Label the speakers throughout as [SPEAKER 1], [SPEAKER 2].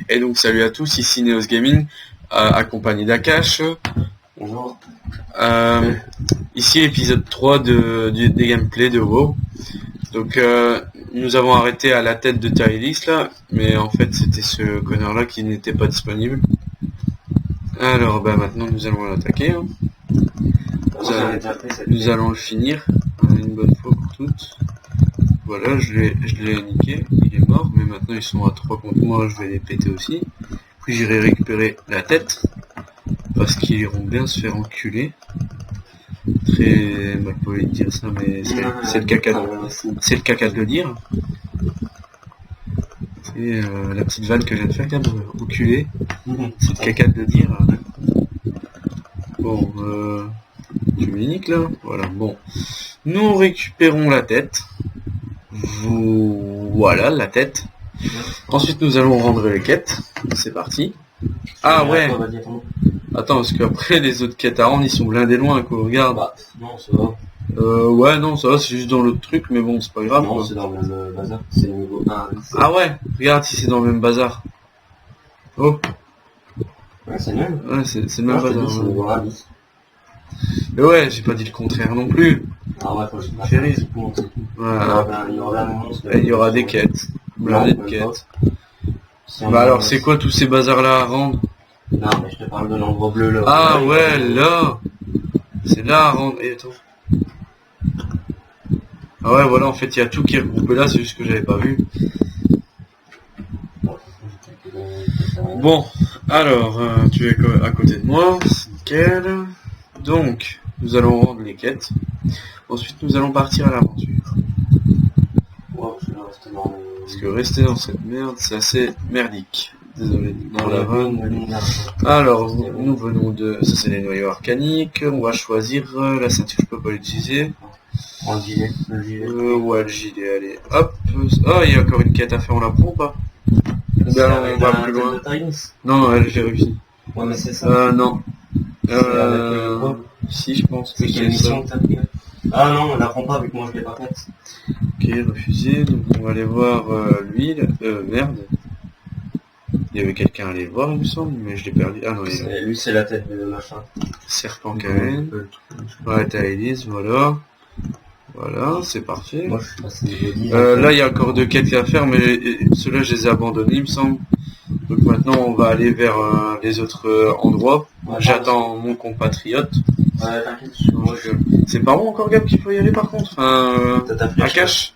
[SPEAKER 1] Et donc salut à tous, ici Neos Gaming, accompagné d'Akash.
[SPEAKER 2] Bonjour.
[SPEAKER 1] Ici l'épisode 3 des gameplays de WoW. Donc nous avons arrêté à la tête de Tylis là, mais en fait c'était ce connard là qui n'était pas disponible. Alors maintenant nous allons l'attaquer. Hein. Nous allons le finir une bonne fois pour toutes. Voilà, je l'ai niqué, il est mort, mais maintenant ils sont à 3 contre moi, je vais les péter aussi. Puis j'irai récupérer la tête, parce qu'ils iront bien se faire enculer. Très mal poli de dire ça, mais c'est le caca de le dire. C'est la petite vanne que je viens de faire, regarde, enculé. C'est le caca de le dire. Bon, tu me niques là. Voilà, bon. Nous récupérons la tête. Voilà, la tête. Ensuite, nous allons rendre les quêtes. C'est parti. Ah ouais. Attends, parce qu'après, les autres quêtes à rendre, ils sont blindés loin, quoi. Regarde.
[SPEAKER 2] Bah, non, ça va.
[SPEAKER 1] Ouais, non, ça va, c'est juste dans l'autre truc, mais bon, c'est pas grave.
[SPEAKER 2] Non,
[SPEAKER 1] quoi.
[SPEAKER 2] c'est dans le même bazar. C'est le niveau 1.
[SPEAKER 1] Ah ouais, regarde si c'est dans le même bazar. Oh.
[SPEAKER 2] Ouais, c'est le même.
[SPEAKER 1] Ouais, c'est le même bazar.
[SPEAKER 2] C'est le niveau 1.
[SPEAKER 1] Mais ouais, j'ai pas dit le contraire non plus.
[SPEAKER 2] Ah ouais, faut que je fasse
[SPEAKER 1] Fais
[SPEAKER 2] un
[SPEAKER 1] rire.
[SPEAKER 2] petit coup, c'est tout.
[SPEAKER 1] Voilà.
[SPEAKER 2] Il y aura un monstre.
[SPEAKER 1] Et il y aura des quêtes. Blindés de quêtes.
[SPEAKER 2] Si on
[SPEAKER 1] Bah
[SPEAKER 2] a-
[SPEAKER 1] alors, c'est quoi tous ces bazars là à rendre?
[SPEAKER 2] Non, mais je te parle de l'endroit bleu là.
[SPEAKER 1] Ah ouais, là. C'est là à rendre. Et attends. Ah ouais, voilà, en fait, il y a tout qui est regroupé là, c'est juste que j'avais pas vu. Bon, alors, tu es à côté de moi, c'est nickel. Donc, nous allons rendre les quêtes. Ensuite, nous allons partir à l'aventure.
[SPEAKER 2] Ouais, je vais rester dans le...
[SPEAKER 1] Parce que rester dans cette merde, c'est assez merdique. Désolé, dans la vanne.
[SPEAKER 2] Ah,
[SPEAKER 1] Alors, nous venons de... Ça, c'est les noyaux arcaniques. On va choisir la ceinture, je peux pas l'utiliser.
[SPEAKER 2] le gilet.
[SPEAKER 1] Ouais, le gilet, allez. Hop. Ah, il y a encore une quête à faire, on la prend ou pas? Ben non, on va plus loin. Non, elle, j'ai réussi.
[SPEAKER 2] Ouais, mais c'est ça.
[SPEAKER 1] Non.
[SPEAKER 2] C'est avec le quoi?
[SPEAKER 1] Si, je pense que
[SPEAKER 2] C'est quelle
[SPEAKER 1] c'est ça.
[SPEAKER 2] mission que t'as pris là? Ah non, on la prend pas vu que moi je l'ai pas faite.
[SPEAKER 1] Ok, refusé. Donc on va aller voir lui. Merde. Il y avait quelqu'un à aller voir, il me semble, mais je l'ai perdu. Ah non, il est là.
[SPEAKER 2] Lui c'est la tête de machin.
[SPEAKER 1] Serpent Karen. Ouais, t'as Elise, voilà. Voilà, c'est parfait.
[SPEAKER 2] Moi je suis passé niveau 10.
[SPEAKER 1] Là, il y a encore 2 quêtes à faire, mais ceux-là, je les ai abandonnés, il me semble. Donc maintenant, on va aller vers les autres endroits.
[SPEAKER 2] Ouais,
[SPEAKER 1] J'attends mon compatriote.
[SPEAKER 2] Ouais, t'inquiète, moi je...
[SPEAKER 1] C'est pas bon encore, Gab, qu'il faut y aller par contre.
[SPEAKER 2] T'as ta flèche,
[SPEAKER 1] Akash.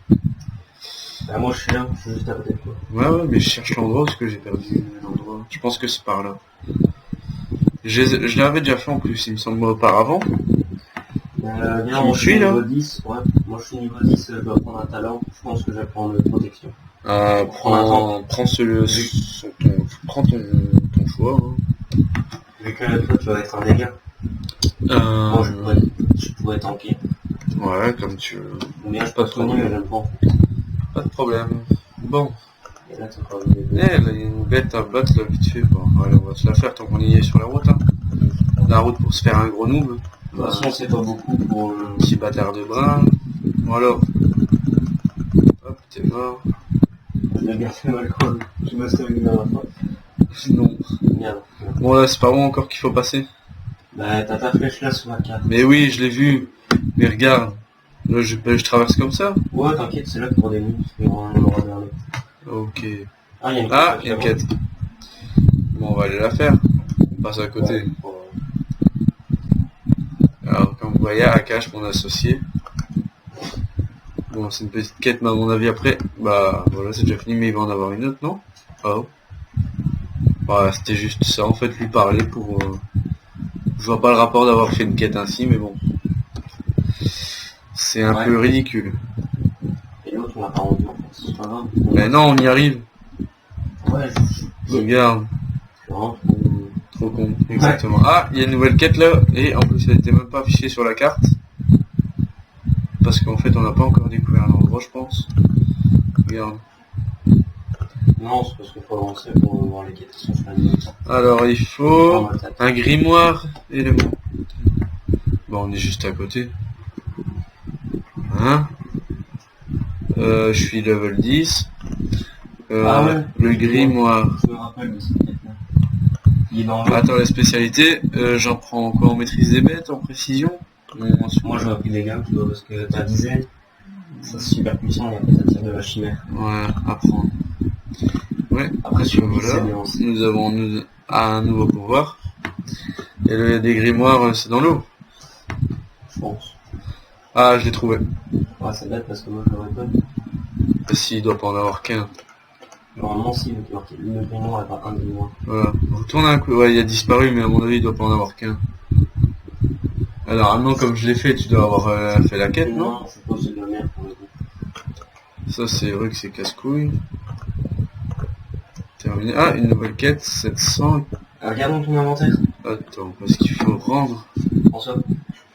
[SPEAKER 2] Bah, moi je suis là, je suis juste à côté de toi.
[SPEAKER 1] Ouais, mais je cherche l'endroit parce que j'ai perdu l'endroit. Je pense que c'est par là. Je l'avais déjà fait en plus, il me semble, auparavant.
[SPEAKER 2] Viens,
[SPEAKER 1] Tu
[SPEAKER 2] moi
[SPEAKER 1] me
[SPEAKER 2] je
[SPEAKER 1] suis,
[SPEAKER 2] suis
[SPEAKER 1] là
[SPEAKER 2] niveau 10. Ouais, moi je suis niveau 10, je dois prendre un talent. Je pense que je vais prendre protection.
[SPEAKER 1] Prends ton choix. Hein.
[SPEAKER 2] Vu que toi tu vas être un dégât. Moi je pourrais tanker.
[SPEAKER 1] Ouais, comme tu veux.
[SPEAKER 2] Ou bien je
[SPEAKER 1] Pas
[SPEAKER 2] peux
[SPEAKER 1] de
[SPEAKER 2] soigner, mais j'aime pas.
[SPEAKER 1] Pas de problème. Bon.
[SPEAKER 2] Et là c'est pas le
[SPEAKER 1] Eh, là, il y a une bête à battre là, vite fait. Bon, allez, on va se la faire tant qu'on y est sur la route. Hein. La route pour se faire un gros noob.
[SPEAKER 2] De toute façon c'est pas beaucoup pour...
[SPEAKER 1] Petit bâtard de bras. Bon alors. Hop, t'es mort.
[SPEAKER 2] Il a bien fait mal quoi. Je me suis mis dans la fois.
[SPEAKER 1] Non.
[SPEAKER 2] Merde.
[SPEAKER 1] Bon là, c'est pas bon encore qu'il faut passer.
[SPEAKER 2] Bah t'as ta flèche là sur la carte.
[SPEAKER 1] Mais oui, je l'ai vu. Mais regarde. Là, je traverse comme ça.
[SPEAKER 2] Ouais t'inquiète, c'est là pour des nuits. On aura vers le...
[SPEAKER 1] Ok.
[SPEAKER 2] Ah, il y a une
[SPEAKER 1] Ah, il y a une quête. Bon, on va aller la faire. On passe à côté. Alors, comme vous voyez, Akash, mon associé. Bon, c'est une petite quête, mais à mon avis, après, bah, voilà, c'est déjà fini, mais il va en avoir une autre, non? Oh. Voilà, c'était juste ça, en fait, lui parler pour... Je vois pas le rapport d'avoir fait une quête ainsi, mais bon. C'est un peu ridicule.
[SPEAKER 2] Et l'autre, on l'a pas rendu, en fait, c'est pas grave.
[SPEAKER 1] Mais non, on y arrive.
[SPEAKER 2] Ouais,
[SPEAKER 1] Regarde.
[SPEAKER 2] je rentre.
[SPEAKER 1] Trop con, exactement. Ah, il y a une nouvelle quête là, et en plus elle était même pas affichée sur la carte. Parce qu'en fait on n'a pas encore découvert l'endroit, je pense. Regarde.
[SPEAKER 2] Non, c'est parce qu'il faut avancer pour voir les quêtes qui sont choisies.
[SPEAKER 1] Alors il faut un grimoire élément. Bon, on est juste à côté. Hein, je suis level 10. Le grimoire.
[SPEAKER 2] Je me rappelle de cette quête-là. Il est dans le...
[SPEAKER 1] Attends, la spécialité, j'en prends quoi en maîtrise des bêtes, en précision?
[SPEAKER 2] Moi j'aurais pris des gammes, tu vois, parce que t'as dizaine, ça c'est super puissant et après t'as tir de la chimère.
[SPEAKER 1] Ouais, apprendre. Ouais,
[SPEAKER 2] Après sur
[SPEAKER 1] voilà. Nous avons un nouveau pouvoir. Et le des grimoires, c'est dans l'eau.
[SPEAKER 2] Je pense.
[SPEAKER 1] Ah, je l'ai trouvé.
[SPEAKER 2] Ouais, c'est bête parce que moi je l'aurais pas.
[SPEAKER 1] S'il doit pas en avoir qu'un.
[SPEAKER 2] Normalement si, le grimoire est pas un grimoire.
[SPEAKER 1] Voilà. Retourne un coup. Ouais, il a disparu, mais à mon avis, il doit pas en avoir qu'un. Alors, normalement, comme je l'ai fait, tu dois avoir fait la quête, non?
[SPEAKER 2] Non, je suppose que c'est de la merde pour le coup.
[SPEAKER 1] Ça, c'est vrai que c'est casse-couille. Terminé. Ah, une nouvelle quête, 700.
[SPEAKER 2] Regarde dans ton inventaire.
[SPEAKER 1] Attends, parce qu'il faut rendre.
[SPEAKER 2] François.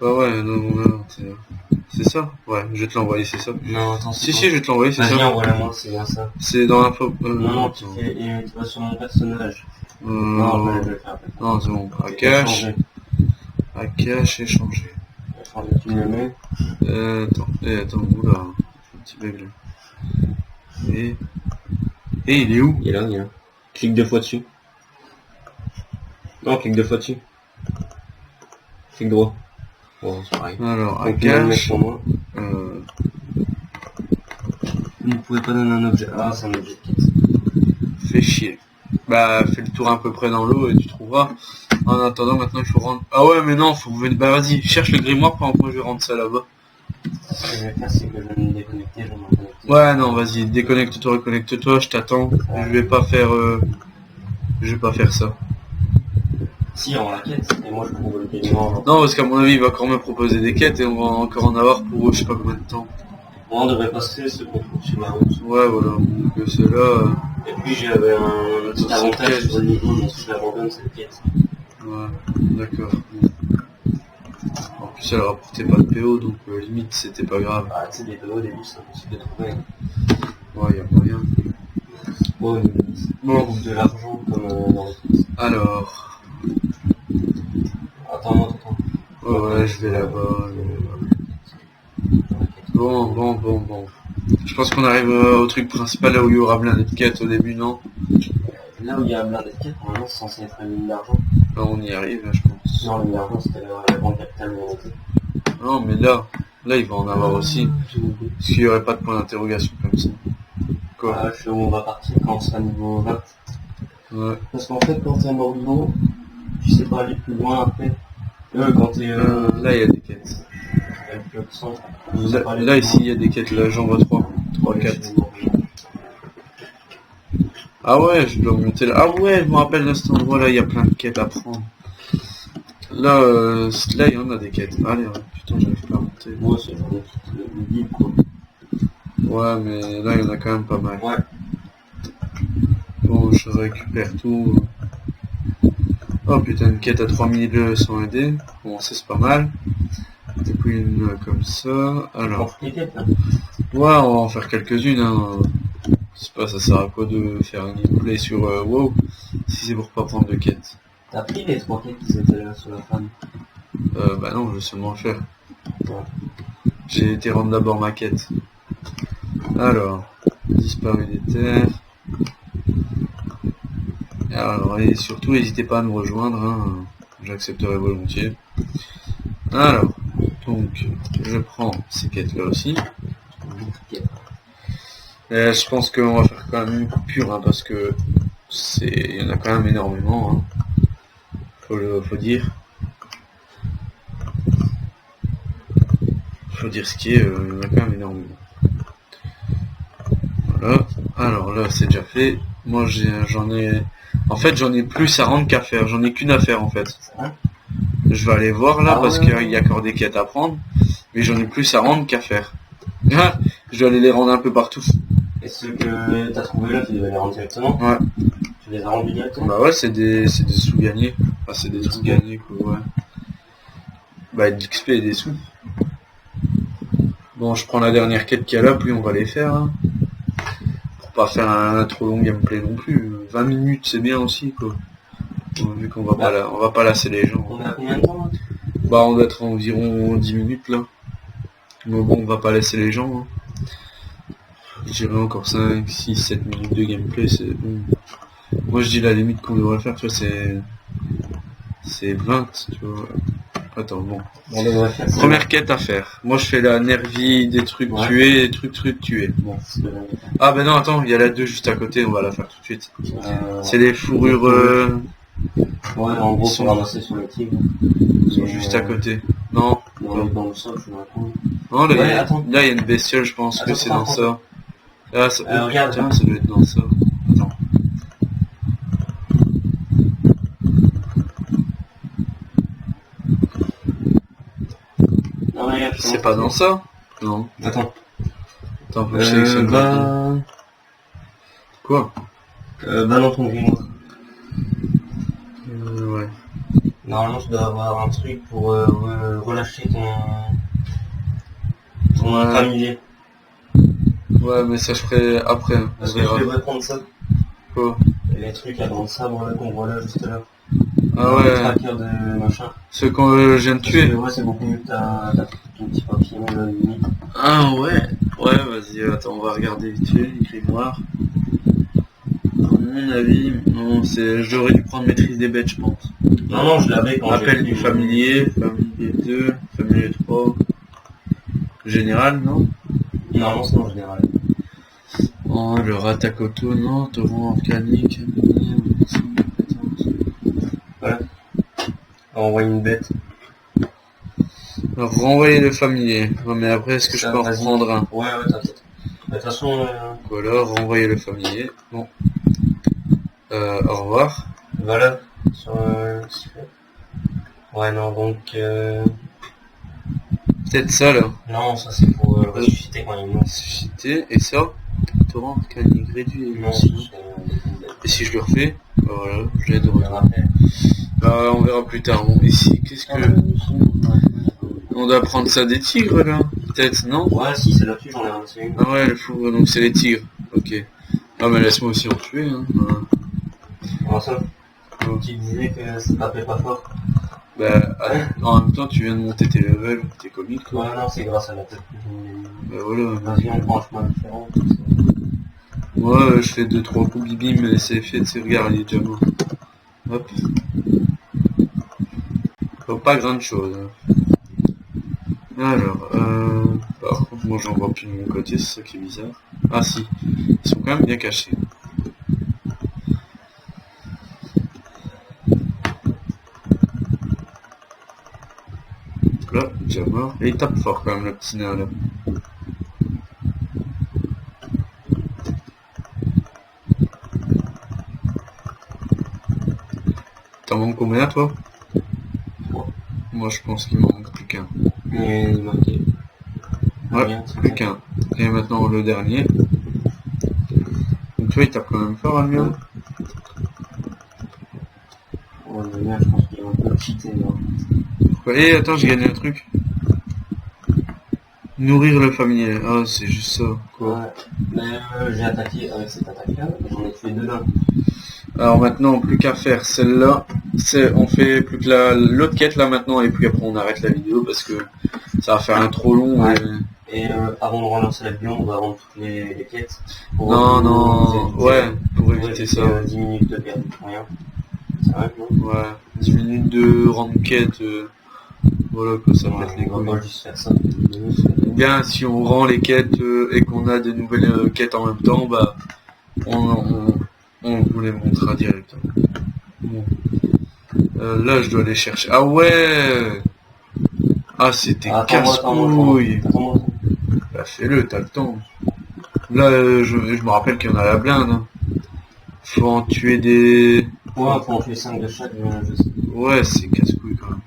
[SPEAKER 1] Ah ouais, dans mon inventaire. C'est ça? Ouais, je vais te l'envoyer, c'est ça?
[SPEAKER 2] Non, attends,
[SPEAKER 1] Si, je vais te l'envoyer, c'est ça?
[SPEAKER 2] Vas-y, envoie-la-moi, c'est bien ça.
[SPEAKER 1] C'est dans l'info.
[SPEAKER 2] Non, tu vas sur mon personnage. Non, je vais le faire après.
[SPEAKER 1] Non, c'est bon. Akash. Akash échanger.
[SPEAKER 2] Tu me le mets.
[SPEAKER 1] Attends, oula. Un petit bug là. Et il est où?
[SPEAKER 2] Il est là, il est là. Clique 2 fois dessus. Non, clique 2 fois dessus. Clique droit. Bon, c'est pareil.
[SPEAKER 1] Alors, Akash.
[SPEAKER 2] Vous ne pouvez pas donner un objet. Ah, c'est un objet de quête.
[SPEAKER 1] Fais chier. Bah, fais le tour à peu près dans l'eau et tu trouveras. En attendant, maintenant il faut rendre... Ah ouais, mais non, faut venir... Bah vas-y, cherche le grimoire pendant que moi je vais rendre ça là-bas.
[SPEAKER 2] Ce que je vais faire, c'est que je vais me déconnecter, je vais me reconnecter.
[SPEAKER 1] Ouais, non, vas-y, déconnecte-toi, reconnecte-toi, je t'attends. Je vais pas faire... Je vais pas faire ça.
[SPEAKER 2] Si, on la quête, et moi je trouve le grimoire.
[SPEAKER 1] Non, parce qu'à mon avis, il va encore me proposer des quêtes et on va encore en avoir pour je sais pas combien de temps.
[SPEAKER 2] Moi, on devrait passer ce qu'on trouve sur la route.
[SPEAKER 1] Ouais, voilà, donc ceux-là...
[SPEAKER 2] Et puis j'avais un petit avantage sur le niveau, mais si j'abandonne cette quête.
[SPEAKER 1] Ouais, d'accord. En plus, elle rapportait pas de PO, donc limite, c'était pas grave.
[SPEAKER 2] Ah, tu sais, des PO au début, c'est impossible de trouver.
[SPEAKER 1] Ouais, y'a moyen.
[SPEAKER 2] Bon, on trouve de l'argent comme dans les quêtes.
[SPEAKER 1] Alors...
[SPEAKER 2] Attends.
[SPEAKER 1] Ouais, je vais là-bas. Bon. Je pense qu'on arrive au truc principal, là où il y aura blindé de quêtes au début, non?
[SPEAKER 2] Là où il y a blindé de quêtes, normalement c'est censé être une mine d'argent.
[SPEAKER 1] Là, on y arrive, là, je pense.
[SPEAKER 2] Non, la mine d'argent c'était la grande capitale de l'unité.
[SPEAKER 1] Non, mais là, il va en avoir aussi. Parce qu'il n'y aurait pas de point d'interrogation comme ça. Quoi?
[SPEAKER 2] Ah, je sais où on va partir quand on sera niveau 20.
[SPEAKER 1] Ouais.
[SPEAKER 2] Parce qu'en fait, quand t'es mort vivant, tu sais pas aller plus loin après. Quand t'es...
[SPEAKER 1] Là, il y a des quêtes.
[SPEAKER 2] Avec le sang.
[SPEAKER 1] Là, ici, il y a des quêtes, là, j'en vois 3, 4. Ah ouais, je dois monter là. Ah ouais, je me rappelle de cet endroit-là, il y a plein de quêtes à prendre. Là, il y en a des quêtes. Allez, putain, j'arrive pas à monter.
[SPEAKER 2] Ouais, c'est genre des guides, quoi.
[SPEAKER 1] Ouais, mais là, il y en a quand même pas mal.
[SPEAKER 2] Ouais.
[SPEAKER 1] Bon, je récupère tout. Oh putain, une quête à 3200 AD. Bon, ça c'est pas mal. Et puis une comme ça. Alors. Ouais, on va en faire quelques-unes. Hein. Je sais pas, ça sert à quoi de faire un gameplay sur WoW si c'est pour pas prendre de quêtes.
[SPEAKER 2] T'as pris les 3 quêtes qui étaient là sur la femme?
[SPEAKER 1] Bah non, je vais seulement le faire.
[SPEAKER 2] Ouais.
[SPEAKER 1] J'ai été rendre d'abord ma quête. Alors, disparu des terres. Alors, et surtout, n'hésitez pas à nous rejoindre, hein. J'accepterai volontiers. Alors, donc, je prends ces quêtes-là aussi. Et je pense qu'on va faire quand même une coupure, hein, parce que il y en a quand même énormément, hein. Faut dire. Faut dire ce qui est, il y en a quand même énormément. Voilà. Alors là, c'est déjà fait. Moi, j'en ai... En fait, j'en ai plus à rendre qu'à faire. J'en ai qu'une à faire, en fait. Je vais aller voir, là, parce qu'il y a encore des quêtes à prendre. Mais j'en ai plus à rendre qu'à faire. Je vais aller les rendre un peu partout.
[SPEAKER 2] Et ceux que t'as trouvé là, tu devais les rendre directement?
[SPEAKER 1] Ouais.
[SPEAKER 2] Tu les as rendus directement?
[SPEAKER 1] Bah ouais, c'est des sous gagnés. Enfin, c'est des sous gagnés, quoi, ouais. Bah, d'XP et des sous. Bon, je prends la dernière quête qu'il y a là, puis on va les faire, hein. Pas faire un trop long gameplay non plus. 20 minutes c'est bien aussi, quoi. Vu qu'on va pas lasser les gens.
[SPEAKER 2] On est à combien de temps là?
[SPEAKER 1] Bah on doit être environ 10 minutes là. Mais bon, on va pas laisser les gens. Hein. Je dirais encore 5, 6, 7 minutes de gameplay, c'est bon. Moi je dis la limite qu'on devrait faire, tu vois, c'est 20, tu vois. Attends, bon.
[SPEAKER 2] On devrait faire ça.
[SPEAKER 1] Première quête à faire. Moi je fais la nervie, des trucs
[SPEAKER 2] Ouais.
[SPEAKER 1] tués, des trucs tués.
[SPEAKER 2] Bon, c'est ce que j'avais fait.
[SPEAKER 1] Ah ben non, attends, il y a la 2 juste à côté, on va la faire tout de suite. C'est
[SPEAKER 2] Ouais.
[SPEAKER 1] les fourrures
[SPEAKER 2] Ouais, en gros,
[SPEAKER 1] ils sont-
[SPEAKER 2] pour ramasser sur les tigres.
[SPEAKER 1] qui sont juste à côté. Non,
[SPEAKER 2] Dans le sol, je me raconte.
[SPEAKER 1] non là,
[SPEAKER 2] Ouais,
[SPEAKER 1] il y a-
[SPEAKER 2] attends.
[SPEAKER 1] là, il y a une bestiole, je pense que
[SPEAKER 2] Attends,
[SPEAKER 1] c'est dans
[SPEAKER 2] attends.
[SPEAKER 1] ça. Ah, ça... oh,
[SPEAKER 2] Regarde.
[SPEAKER 1] putain, ça doit être dans ça. Attends.
[SPEAKER 2] Non, regarde,
[SPEAKER 1] C'est pas dans ça? Non.
[SPEAKER 2] Attends.
[SPEAKER 1] Attends, faut que je sélectionne maintenant.
[SPEAKER 2] Va...
[SPEAKER 1] Quoi?
[SPEAKER 2] Va dans ton grimoire.
[SPEAKER 1] Ouais.
[SPEAKER 2] Normalement, tu dois avoir un truc pour relâcher ton
[SPEAKER 1] Ouais.
[SPEAKER 2] familier.
[SPEAKER 1] Ouais, mais ça je ferai après.
[SPEAKER 2] Parce
[SPEAKER 1] On
[SPEAKER 2] que je
[SPEAKER 1] verra.
[SPEAKER 2] devrais prendre ça.
[SPEAKER 1] Quoi?
[SPEAKER 2] Et les trucs à dans le sabre là qu'on voit là, juste là.
[SPEAKER 1] Ah
[SPEAKER 2] Le
[SPEAKER 1] ouais,
[SPEAKER 2] tracker de machin.
[SPEAKER 1] ceux qu'on je viens de
[SPEAKER 2] Parce que,
[SPEAKER 1] tuer.
[SPEAKER 2] ouais, c'est beaucoup mieux que t'as ton petit papier là, limite.
[SPEAKER 1] Ah ouais. Ouais, vas-y, attends, on va regarder vite fait, les grimoires. À mon avis, non, j'aurais dû prendre maîtrise des bêtes, je pense.
[SPEAKER 2] Non, je l'avais quand
[SPEAKER 1] Appel
[SPEAKER 2] j'ai
[SPEAKER 1] du familier, familier 2, familier 3. Général, non?
[SPEAKER 2] Normalement, c'est en général.
[SPEAKER 1] Oh, le attaque auto, non, torrent organique.
[SPEAKER 2] Voilà. On envoie une bête.
[SPEAKER 1] Alors, renvoyer le familier. Non, mais après, est-ce que je
[SPEAKER 2] Ça,
[SPEAKER 1] peux en
[SPEAKER 2] vas-y.
[SPEAKER 1] reprendre un?
[SPEAKER 2] Ouais, t'inquiète. De toute façon,
[SPEAKER 1] Voilà, renvoyer le familier. Bon. Au revoir.
[SPEAKER 2] voilà. Sur ouais, non, donc...
[SPEAKER 1] Peut-être ça, là.
[SPEAKER 2] Non, ça c'est pour le ressusciter quand il est mort.
[SPEAKER 1] Susciter. Et ça? Torrent organique réduit.
[SPEAKER 2] Non,
[SPEAKER 1] aussi.
[SPEAKER 2] c'est
[SPEAKER 1] Et si je le refais? Bah voilà, je l'ai de
[SPEAKER 2] on
[SPEAKER 1] retour.
[SPEAKER 2] verra après.
[SPEAKER 1] Bah, on verra plus tard. Bon, ici, qu'est-ce que... On doit prendre ça des tigres, là? Peut-être, non?
[SPEAKER 2] Ouais, si, c'est là-dessus, j'en ai ramassé une.
[SPEAKER 1] Ah ouais, le fou, donc c'est les tigres. Ok. Ah mais laisse-moi aussi en tuer, hein. Voilà.
[SPEAKER 2] Comment ça? Tu disais que ça tapait pas fort.
[SPEAKER 1] Bah, en même temps, tu viens de monter tes levels, t'es comique, quoi.
[SPEAKER 2] Ouais, non, c'est grâce à la tête.
[SPEAKER 1] Bah voilà.
[SPEAKER 2] Vas-y, on prend un chemin différent.
[SPEAKER 1] Moi, je fais 2-3 coups bibim, mais c'est fait, tu sais, regarde, il est déjà mort. Hop. Faut pas grande chose. Alors, par contre, moi j'en vois plus de mon côté, c'est ça qui est bizarre. Ah si, ils sont quand même bien cachés. Là, déjà mort. Et il tape fort quand même, le petit nain là. T'en manques combien toi? Moi je pense qu'il m'en manque plus qu'un.
[SPEAKER 2] Mais il manquait.
[SPEAKER 1] Ouais,
[SPEAKER 2] Rien, c'est
[SPEAKER 1] plus
[SPEAKER 2] bon.
[SPEAKER 1] qu'un. Et maintenant le dernier. Donc toi il tape quand même fort, Almia.
[SPEAKER 2] Ouais, mais bien, je pense qu'il est un peu cheaté, là.
[SPEAKER 1] Et attends, j'ai gagné un truc. Nourrir le familier. Ah, c'est juste ça. Quoi.
[SPEAKER 2] Ouais. Mais j'ai attaqué avec cette attaque-là, j'en ai tué deux là.
[SPEAKER 1] Alors maintenant, plus qu'à faire celle-là. On fait plus que l'autre quête là maintenant, et puis après on arrête la vidéo parce que ça va faire un trop long.
[SPEAKER 2] Ouais.
[SPEAKER 1] Et...
[SPEAKER 2] Et avant de relancer l'avion, on va rendre toutes les quêtes. Pour
[SPEAKER 1] Non,
[SPEAKER 2] éviter-
[SPEAKER 1] ouais, pour
[SPEAKER 2] pour
[SPEAKER 1] éviter
[SPEAKER 2] éviter,
[SPEAKER 1] ça.
[SPEAKER 2] 10 minutes de perte pour rien. C'est vrai que non?
[SPEAKER 1] Ouais, 10 minutes de rendre quête. Voilà, que ça
[SPEAKER 2] Ouais,
[SPEAKER 1] pète les
[SPEAKER 2] on va
[SPEAKER 1] couilles.
[SPEAKER 2] pas juste faire ça.
[SPEAKER 1] Ou bien si on rend les quêtes et qu'on a de nouvelles quêtes en même temps, bah on vous les montrera directement. Bon. Là je dois aller chercher. Ah ouais. Ah c'était casse-couille.
[SPEAKER 2] Attends-moi.
[SPEAKER 1] Bah fais-le, t'as le temps. Là je me rappelle qu'il y en a à la blinde. Hein. Faut en tuer des...
[SPEAKER 2] Ouais, faut en tuer 5 de chaque, je sais.
[SPEAKER 1] Ouais c'est casse-couille quand même.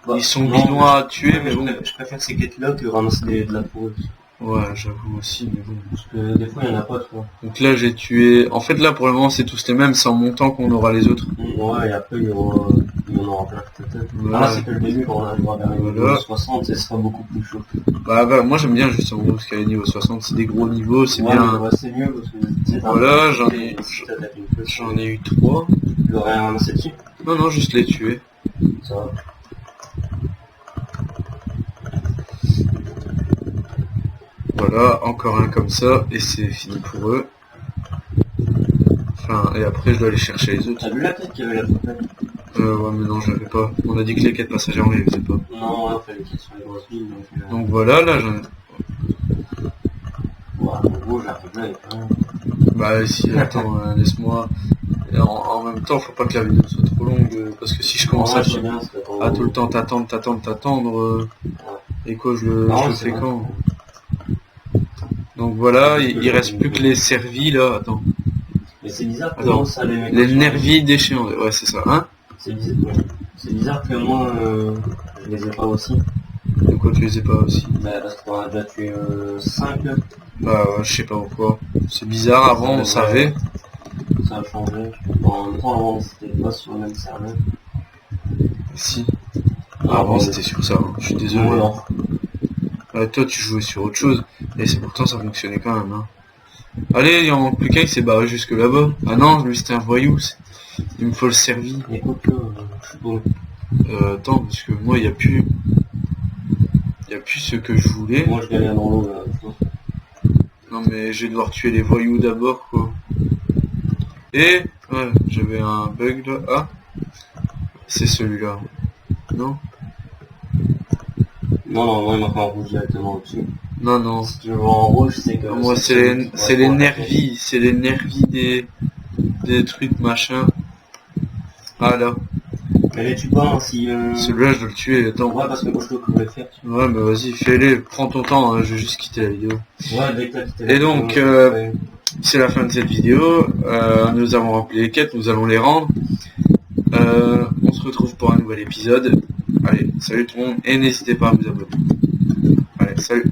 [SPEAKER 2] Bah,
[SPEAKER 1] Ils sont
[SPEAKER 2] non,
[SPEAKER 1] bidons à tuer mais
[SPEAKER 2] je
[SPEAKER 1] bon.
[SPEAKER 2] je préfère ces quêtes-là que ramasser de la fourrure.
[SPEAKER 1] Ouais j'avoue aussi mais bon.
[SPEAKER 2] Parce que des fois, il y en a pas, tu vois.
[SPEAKER 1] Donc là j'ai tué... En fait là pour le moment c'est tous les mêmes, c'est en montant qu'on aura les autres.
[SPEAKER 2] Ouais, et après, il y en aura plein peut-être.
[SPEAKER 1] Voilà.
[SPEAKER 2] Là, c'est que le début, quand on arrivera vers le niveau
[SPEAKER 1] Voilà.
[SPEAKER 2] 60, ce sera beaucoup plus chaud.
[SPEAKER 1] Bah moi j'aime bien justement parce qu'à niveau 60 c'est des gros niveaux, c'est
[SPEAKER 2] Ouais,
[SPEAKER 1] bien.
[SPEAKER 2] mais ouais, c'est mieux parce que c'est
[SPEAKER 1] Voilà,
[SPEAKER 2] un-
[SPEAKER 1] j'en
[SPEAKER 2] et
[SPEAKER 1] ai-
[SPEAKER 2] si t'attaques une flèche,
[SPEAKER 1] J'en ai eu 3.
[SPEAKER 2] tu aurais ramassé dessus.
[SPEAKER 1] Non juste les tuer.
[SPEAKER 2] Ça va.
[SPEAKER 1] voilà, encore un comme ça, et c'est fini pour eux. Enfin, et après je dois aller chercher les autres.
[SPEAKER 2] T'as vu la quête qu'il y avait la poupée?
[SPEAKER 1] Ouais, mais non, je l'avais pas. On a dit que les quêtes passagères, on les faisait pas.
[SPEAKER 2] Non, ouais, on fait les quêtes sur les grosses villes,
[SPEAKER 1] Donc voilà, là, j'en ai...
[SPEAKER 2] Ouais, en gros, j'ai appris quand même.
[SPEAKER 1] Bah si, attends, laisse-moi... Et en même temps, faut pas que la vidéo soit trop longue, parce que si je commence à tout le temps t'attendre, et quoi, je le fais quand? Donc voilà, il reste plus que les servis, là, attends.
[SPEAKER 2] Mais c'est bizarre comment ça les mecs...
[SPEAKER 1] Les nervis déchirants, ouais, c'est ça, hein?
[SPEAKER 2] C'est bizarre que moi, je les ai pas aussi.
[SPEAKER 1] De quoi tu les ai pas aussi?
[SPEAKER 2] Bah parce qu'on a déjà tué 5.
[SPEAKER 1] Bah ouais, je sais pas pourquoi. C'est bizarre, avant on savait.
[SPEAKER 2] Ça a changé. En même temps, avant c'était pas sur le même serveur.
[SPEAKER 1] Si. Avant c'était sur ça, hein. Je suis désolé. Toi tu jouais sur autre chose, et c'est pourtant ça fonctionnait quand même. Hein. Allez, il y en a plus qu'un qui s'est barré jusque là-bas. Ah non, lui c'était un voyou. Il me faut le servi.
[SPEAKER 2] Écoute, je suis bon.
[SPEAKER 1] Attends, parce que moi il n'y a plus... Il n'y a plus ce que je voulais.
[SPEAKER 2] Moi je galère dans l'eau là.
[SPEAKER 1] Non mais je vais devoir tuer les voyous d'abord quoi. Et ouais, j'avais un bug là. Ah, c'est celui-là. Non.
[SPEAKER 2] Non, il m'a fait en rouge directement au-dessus.
[SPEAKER 1] Non.
[SPEAKER 2] Si tu le vois en rouge, c'est que...
[SPEAKER 1] Moi c'est les nervis. C'est les nervis des trucs machin. Ah là.
[SPEAKER 2] Mais les tue pas hein, si...
[SPEAKER 1] Celui-là je dois le tuer, attends.
[SPEAKER 2] Ouais, parce que moi je peux le faire.
[SPEAKER 1] Ouais, bah vas-y, fais-les, prends ton temps, hein, je vais juste quitter la vidéo.
[SPEAKER 2] Ouais, dès que t'as quitté la
[SPEAKER 1] Et donc, c'est la fin de cette vidéo. Nous avons rempli les quêtes, nous allons les rendre. On se retrouve pour un nouvel épisode. Allez, salut tout le monde, et n'hésitez pas à vous abonner. Allez, salut.